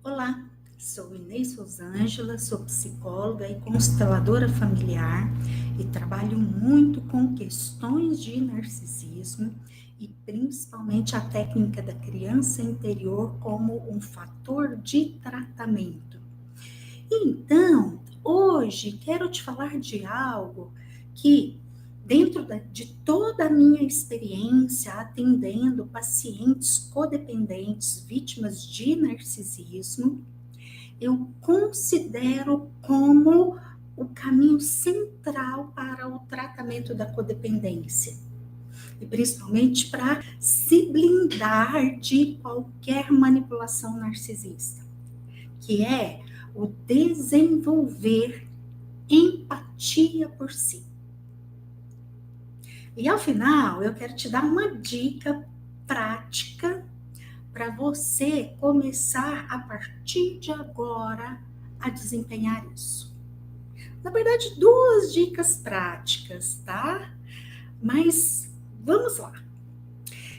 Olá, sou Inês Rosângela, sou psicóloga e consteladora familiar e trabalho muito com questões de narcisismo e principalmente a técnica da criança interior como um fator de tratamento. Então, hoje quero te falar de algo que, de toda a minha experiência atendendo pacientes codependentes vítimas de narcisismo, eu considero como o caminho central para o tratamento da codependência. E principalmente para se blindar de qualquer manipulação narcisista, que é o desenvolver empatia por si. E ao final, eu quero te dar uma dica prática para você começar a partir de agora a desempenhar isso. Na verdade, duas dicas práticas, tá? Mas vamos lá.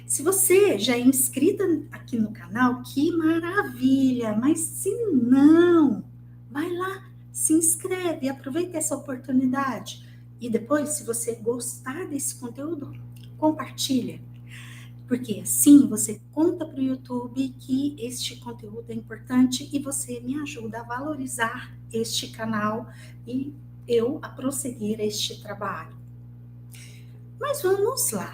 Se você já é inscrita aqui no canal, que maravilha! Mas se não, vai lá, se inscreve, aproveita essa oportunidade. E depois, se você gostar desse conteúdo, compartilha. Porque assim você conta para o YouTube que este conteúdo é importante e você me ajuda a valorizar este canal e eu a prosseguir este trabalho. Mas vamos lá.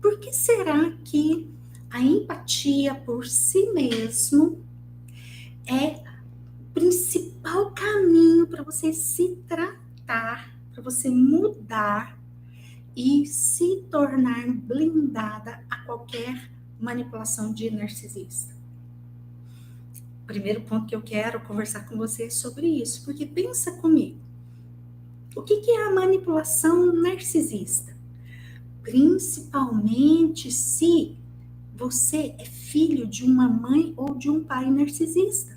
Por que será que a empatia por si mesmo é o principal caminho para você se tratar, para você mudar e se tornar blindada a qualquer manipulação de narcisista? Primeiro ponto que eu quero conversar com você é sobre isso, porque pensa comigo. O que é a manipulação narcisista? Principalmente se você é filho de uma mãe ou de um pai narcisista.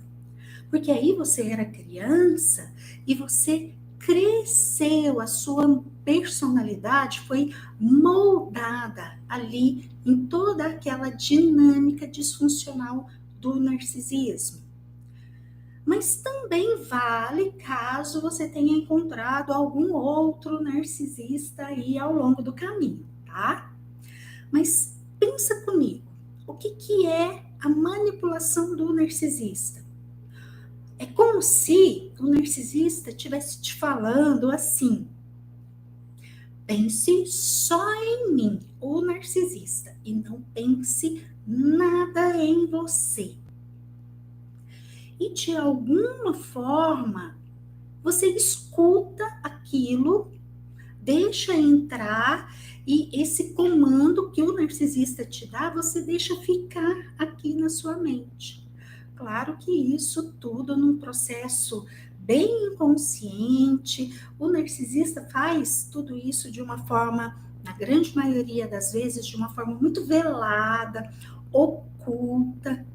Porque aí você era criança e você cresceu, a sua personalidade foi moldada ali em toda aquela dinâmica disfuncional do narcisismo. Mas também vale caso você tenha encontrado algum outro narcisista aí ao longo do caminho, tá? Mas pensa comigo, o que é a manipulação do narcisista? É como se o narcisista estivesse te falando assim: pense só em mim, o narcisista, e não pense nada em você. E de alguma forma, você escuta aquilo, deixa entrar, e esse comando que o narcisista te dá, você deixa ficar aqui na sua mente. Claro que isso tudo num processo bem inconsciente, o narcisista faz tudo isso de uma forma, na grande maioria das vezes, de uma forma muito velada, oculta,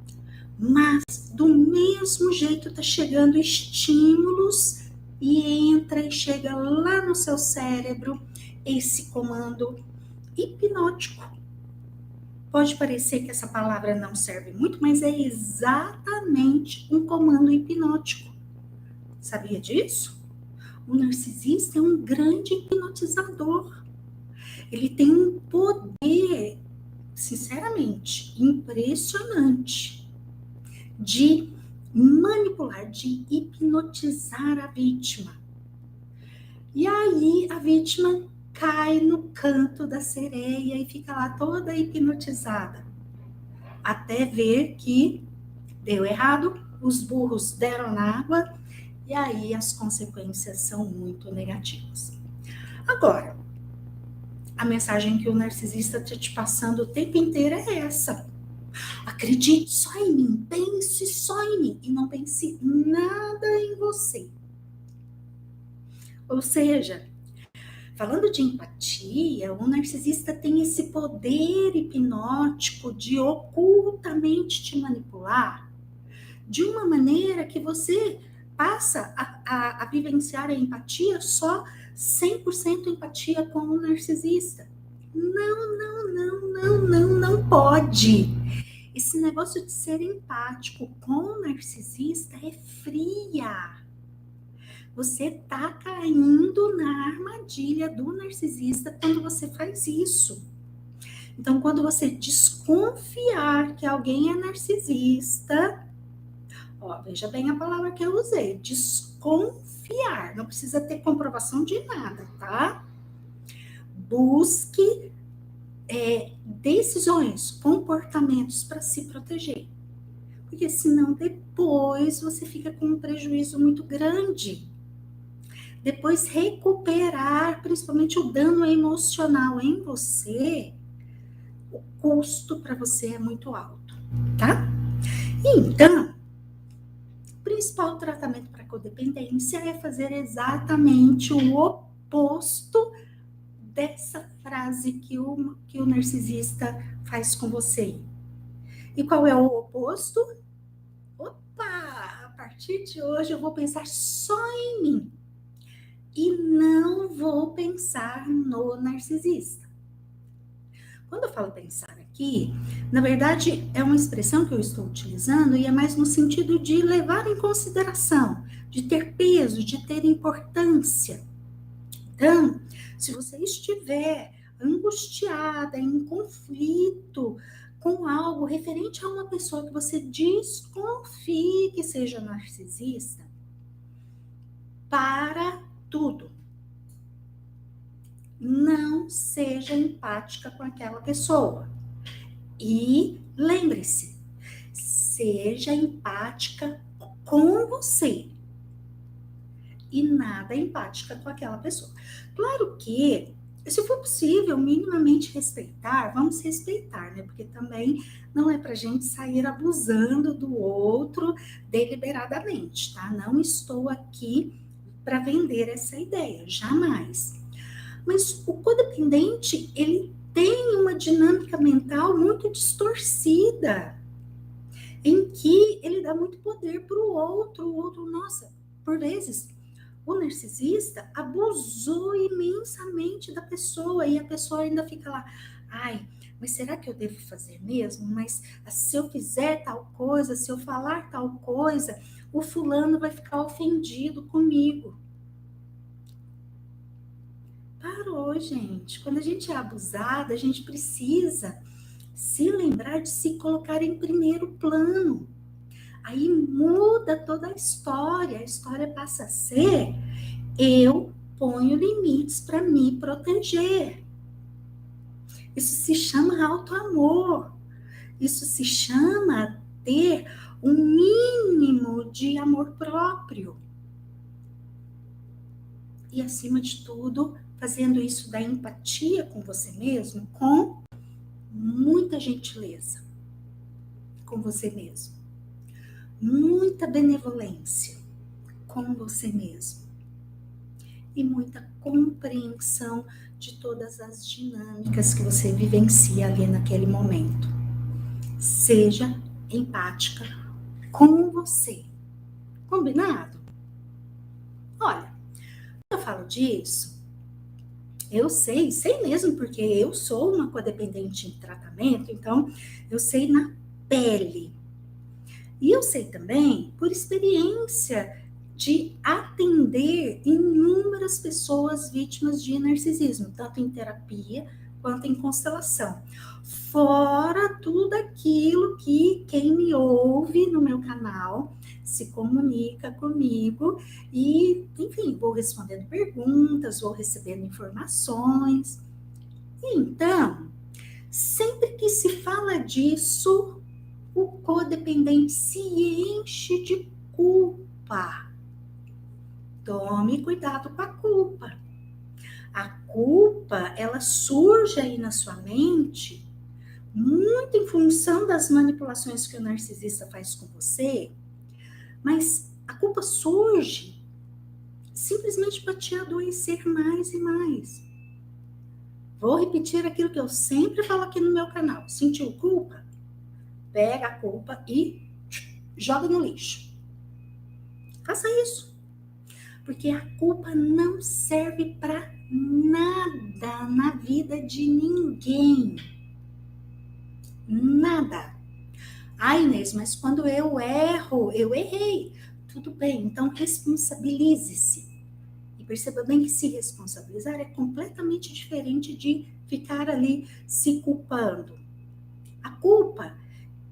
mas do mesmo jeito tá chegando estímulos e entra e chega lá no seu cérebro esse comando hipnótico. Pode parecer que essa palavra não serve muito, mas é exatamente um comando hipnótico. Sabia disso? O narcisista é um grande hipnotizador. Ele tem um poder, sinceramente, impressionante de manipular, de hipnotizar a vítima. E aí a vítima cai no canto da sereia e fica lá toda hipnotizada, até ver que deu errado, os burros deram na água e aí as consequências são muito negativas. Agora, a mensagem que o narcisista está te passando o tempo inteiro é essa: acredite só em mim, pense só em mim e não pense nada em você. Ou seja, falando de empatia, o narcisista tem esse poder hipnótico de ocultamente te manipular de uma maneira que você passa a vivenciar a empatia só 100% empatia com o narcisista. Não pode. Esse negócio de ser empático com o narcisista é fria. Você tá caindo na armadilha do narcisista quando você faz isso. Então, quando você desconfiar que alguém é narcisista, ó, veja bem a palavra que eu usei, desconfiar, não precisa ter comprovação de nada, tá? Busque decisões, comportamentos para se proteger. Porque senão depois você fica com um prejuízo muito grande. Depois recuperar, principalmente o dano emocional em você, o custo para você é muito alto, tá? Então, o principal tratamento para codependência é fazer exatamente o oposto dessa frase que o narcisista faz com você. E qual é o oposto? Opa! A partir de hoje eu vou pensar só em mim e não vou pensar no narcisista. Quando eu falo pensar aqui, na verdade é uma expressão que eu estou utilizando e é mais no sentido de levar em consideração, de ter peso, de ter importância. Então, se você estiver angustiada, em conflito com algo referente a uma pessoa que você desconfie que seja narcisista, para tudo. Não seja empática com aquela pessoa. E lembre-se, seja empática com você e nada empática com aquela pessoa. Claro que, se for possível, minimamente respeitar, vamos respeitar, né? Porque também não é pra gente sair abusando do outro deliberadamente, tá? Não estou aqui para vender essa ideia, jamais. Mas o codependente, ele tem uma dinâmica mental muito distorcida, em que ele dá muito poder para o outro, nossa, por vezes, o narcisista abusou imensamente da pessoa e a pessoa ainda fica lá, ai, mas será que eu devo fazer mesmo? Mas se eu fizer tal coisa, se eu falar tal coisa, o fulano vai ficar ofendido comigo. Parou, gente. Quando a gente é abusada, a gente precisa se lembrar de se colocar em primeiro plano. Aí muda toda a história passa a ser: eu ponho limites para me proteger. Isso se chama autoamor. Isso se chama ter um mínimo de amor próprio. E, acima de tudo, fazendo isso da empatia com você mesmo, com muita gentileza com você mesmo, muita benevolência com você mesmo e muita compreensão de todas as dinâmicas que você vivencia ali naquele momento. Seja empática com você. Combinado? Olha, quando eu falo disso, eu sei mesmo, porque eu sou uma codependente em tratamento, então eu sei na pele. E eu sei também, por experiência, de atender inúmeras pessoas vítimas de narcisismo, tanto em terapia quanto em constelação. Fora tudo aquilo que quem me ouve no meu canal se comunica comigo e, enfim, vou respondendo perguntas, vou recebendo informações. Então, sempre que se fala disso, o codependente se enche de culpa. Tome cuidado com a culpa. A culpa, ela surge aí na sua mente muito em função das manipulações que o narcisista faz com você, mas a culpa surge simplesmente para te adoecer mais e mais. Vou repetir aquilo que eu sempre falo aqui no meu canal. Sentiu culpa? Pega a culpa e joga no lixo. Faça isso. Porque a culpa não serve para nada na vida de ninguém. Nada. Ah, Inês, mas quando eu erro, eu errei. Tudo bem, então responsabilize-se. E perceba bem que se responsabilizar é completamente diferente de ficar ali se culpando. A culpa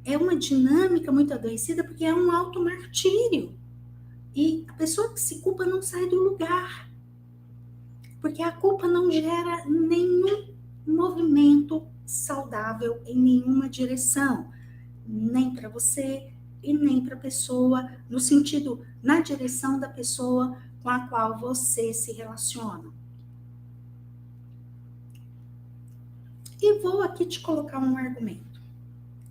é uma dinâmica muito adoecida porque é um automartírio. E a pessoa que se culpa não sai do lugar. Porque a culpa não gera nenhum movimento saudável em nenhuma direção. Nem para você e nem para a pessoa, no sentido, na direção da pessoa com a qual você se relaciona. E vou aqui te colocar um argumento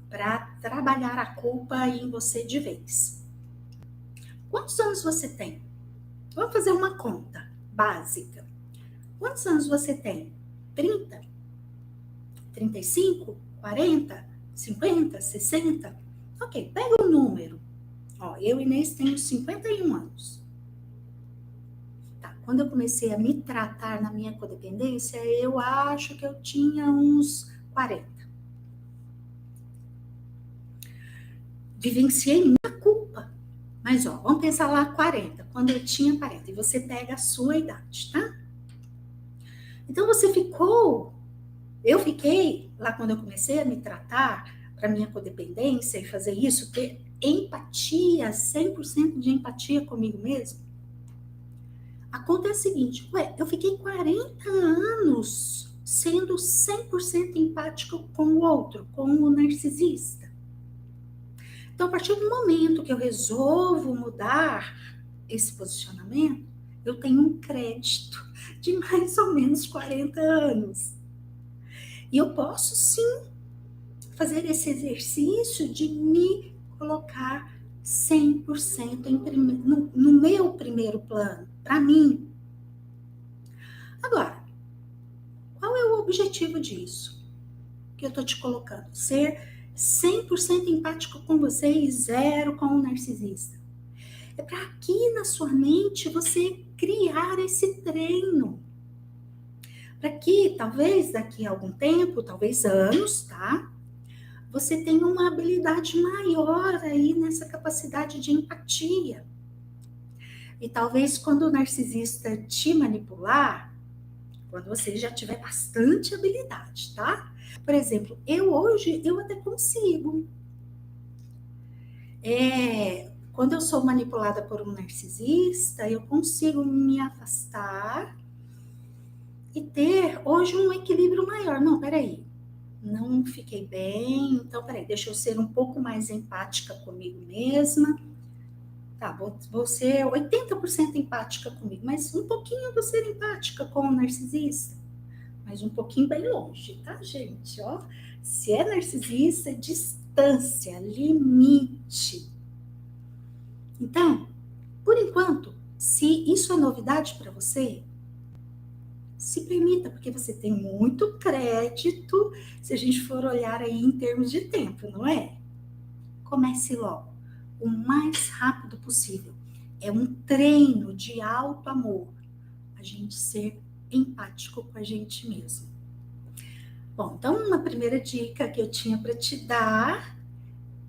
para trabalhar a culpa em você de vez. Quantos anos você tem? Vamos fazer uma conta básica. Quantos anos você tem? 30? 35? 40? 50? 60? Ok, pega o número. Ó, eu, Inês, tenho 51 anos. Tá, quando eu comecei a me tratar na minha codependência, eu acho que eu tinha uns 40. Vivenciei muita culpa. Mas, ó, vamos pensar lá 40, quando eu tinha 40. E você pega a sua idade, tá? Então, eu fiquei, lá quando eu comecei a me tratar para minha codependência e fazer isso, ter empatia, 100% de empatia comigo mesmo. A conta é a seguinte, eu fiquei 40 anos sendo 100% empático com o outro, com o narcisista. Então, a partir do momento que eu resolvo mudar esse posicionamento, eu tenho um crédito de mais ou menos 40 anos. E eu posso, sim, fazer esse exercício de me colocar 100% no meu primeiro plano, para mim. Agora, qual é o objetivo disso que eu estou te colocando? Ser 100% empático com você e zero com o narcisista. É para aqui na sua mente você criar esse treino. Para que talvez daqui a algum tempo, talvez anos, tá? Você tenha uma habilidade maior aí nessa capacidade de empatia. E talvez quando o narcisista te manipular, quando você já tiver bastante habilidade, tá? Por exemplo, hoje eu até consigo. Quando eu sou manipulada por um narcisista, eu consigo me afastar e ter hoje um equilíbrio maior. Não, peraí, não fiquei bem, então peraí, deixa eu ser um pouco mais empática comigo mesma. Tá, vou ser 80% empática comigo, mas um pouquinho vou ser empática com o narcisista. Mas um pouquinho bem longe, tá, gente? Ó, se é narcisista, distância, limite. Então, por enquanto, se isso é novidade para você, se permita, porque você tem muito crédito, se a gente for olhar aí em termos de tempo, não é? Comece logo, o mais rápido possível. É um treino de alto amor, a gente ser empático com a gente mesmo. Bom, então uma primeira dica que eu tinha para te dar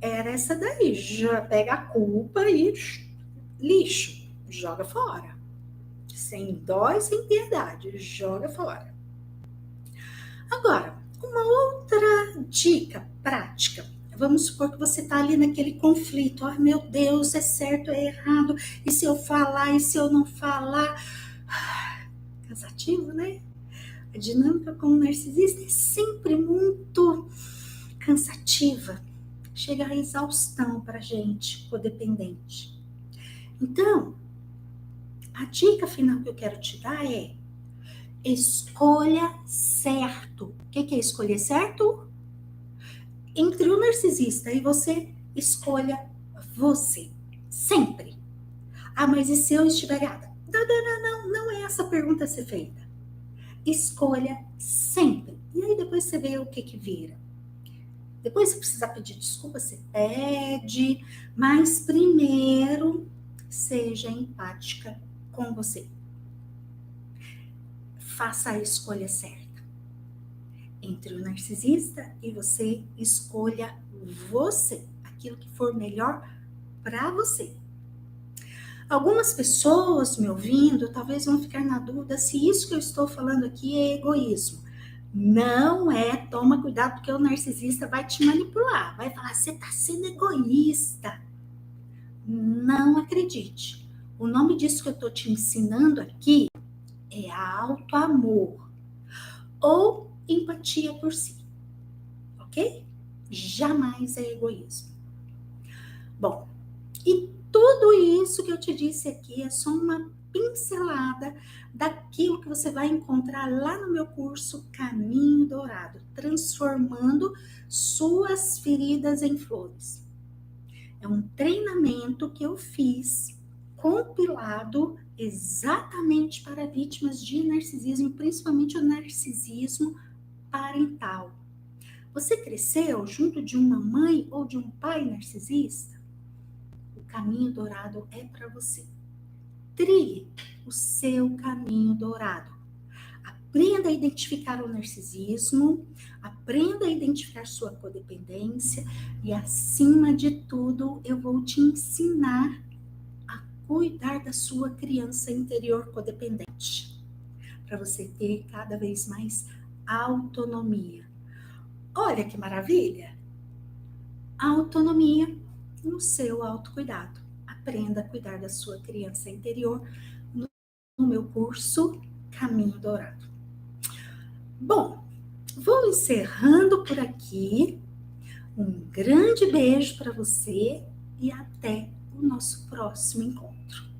era essa daí, já pega a culpa e lixo, joga fora. Sem dó e sem piedade, joga fora. Agora, uma outra dica prática. Vamos supor que você está ali naquele conflito. Ai, meu Deus, é certo, é errado. E se eu falar, e se eu não falar? Cansativo, né? A dinâmica com o narcisista é sempre muito cansativa. Chega a exaustão para a gente, codependente. Então, a dica final que eu quero te dar é: escolha certo. O que é escolher certo? Entre o narcisista e você, escolha você. Sempre. Ah, mas e se eu estiver errada? Não é essa pergunta a ser feita. Escolha sempre. E aí depois você vê o que vira. Depois, se precisar pedir desculpa, você pede. Mas primeiro, seja empática com você. Faça a escolha certa. Entre o narcisista e você, escolha você. aquilo que for melhor para você. Algumas pessoas me ouvindo talvez vão ficar na dúvida se isso que eu estou falando aqui é egoísmo. Não é, toma cuidado, porque o narcisista vai te manipular, vai falar, você está sendo egoísta. Não acredite. O nome disso que eu estou te ensinando aqui é autoamor ou empatia por si, ok? Jamais é egoísmo. Bom, e tudo isso que eu te disse aqui é só uma pincelada daquilo que você vai encontrar lá no meu curso Caminho Dourado, transformando suas feridas em flores. É um treinamento que eu fiz compilado exatamente para vítimas de narcisismo, principalmente o narcisismo parental. Você cresceu junto de uma mãe ou de um pai narcisista? O caminho dourado é para você. Trilhe o seu caminho dourado. Aprenda a identificar o narcisismo, aprenda a identificar sua codependência e, acima de tudo, eu vou te ensinar a cuidar da sua criança interior codependente, para você ter cada vez mais autonomia. Olha que maravilha! Autonomia no seu autocuidado. Aprenda a cuidar da sua criança interior no meu curso Caminho Dourado. Bom, vou encerrando por aqui. Um grande beijo para você e até o nosso próximo encontro.